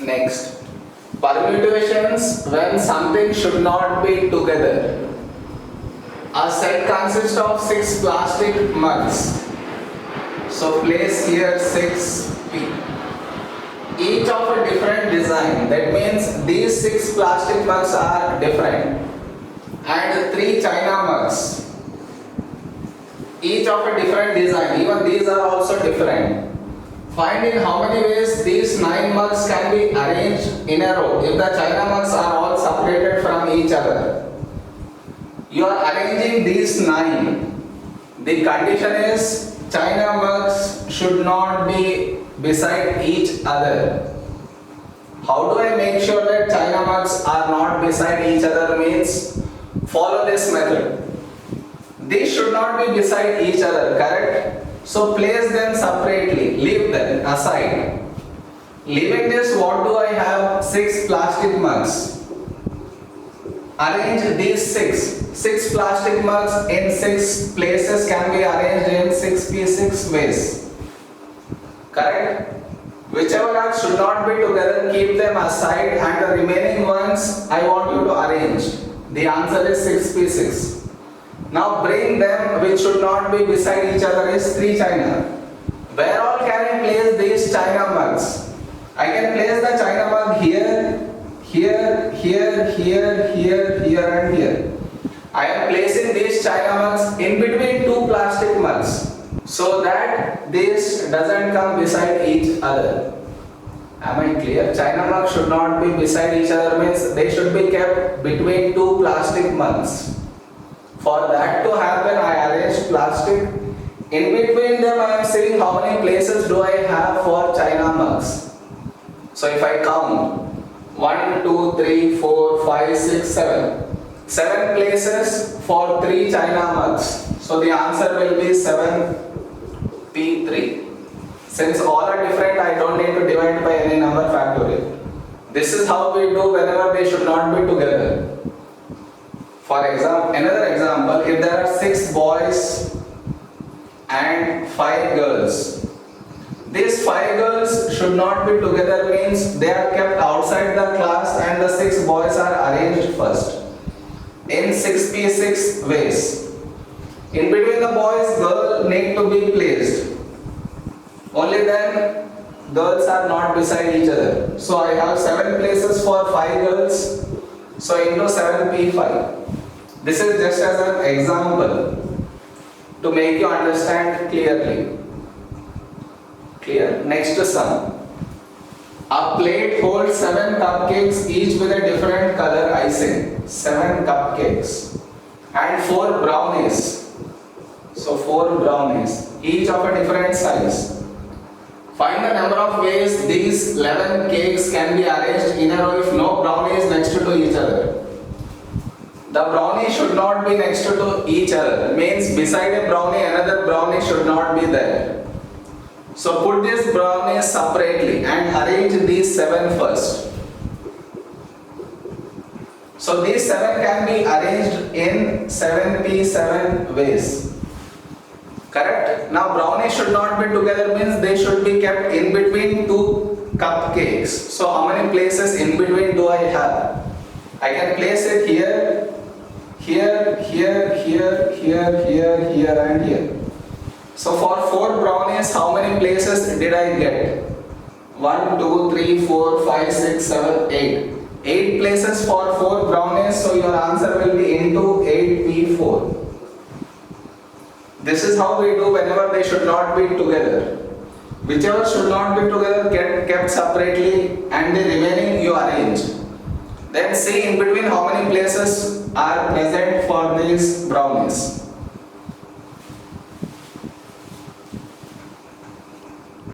Next, permutations when something should not be together. A set consists of 6 plastic mugs. So place here 6p. Each of a different design. That means these 6 plastic mugs are different. And 3 china mugs. Each of a different design. Even these are also different. Find in how many ways these 9 mugs can be arranged in a row if the china mugs are all separated from each other. You are arranging these 9. The condition is china mugs should not be beside each other. How do I make sure that china mugs are not beside each other means follow this method. These should not be beside each other, correct? So place them separately, leave them aside. Leaving this, what do I have? 6 plastic mugs. Arrange these 6 plastic mugs in 6 places can be arranged in 6p6 ways. Correct? Whichever mugs should not be together, keep them aside, and the remaining ones I want you to arrange. The answer is 6p6. Now bring them which should not be beside each other is 3 china. Where all can I place these china mugs? I can place the china mug here, here, here, here, here, here and here. I am placing these china mugs in between 2 plastic mugs so that this doesn't come beside each other. Am I clear? China mugs should not be beside each other means they should be kept between 2 plastic mugs. For that to happen, I arrange plastic. In between them, I am seeing how many places do I have for china mugs. So if I count 1, 2, 3, 4, 5, 6, 7. 7 places for 3 china mugs. So the answer will be 7p3. Since all are different, I don't need to divide by any number factorial. This is how we do whenever they should not be together. For example, another example, if there are 6 boys and 5 girls. These 5 girls should not be together means they are kept outside the class and the 6 boys are arranged first in 6p6 ways. In between the boys, girl need to be placed. Only then girls are not beside each other. So I have 7 places for 5 girls. So into 7p5. This is just as an example to make you understand clearly. Clear? Next sum. A plate holds 7 cupcakes each with a different color icing. 7 cupcakes and 4 brownies. So 4 brownies, each of a different size. Find the number of ways these 11 cakes can be arranged in a row if no brownies next to each other. The brownie should not be next to each other. Means beside a brownie, another brownie should not be there. So put these brownies separately and arrange these 7 first. So these 7 can be arranged in 7p7 ways. Correct? Now brownies should not be together means they should be kept in between 2 cupcakes. So how many places in between do I have? I can place it here, here, here, here, here, here, here and here. So for 4 brownies, how many places did I get? 1, 2, 3, 4, 5, 6, 7, 8. 8 places for 4 brownies, so your answer will be into 8p4. This is how we do whenever they should not be together. Whichever should not be together get kept separately and the remaining you arrange. Then see in between how many places are present for these brownies.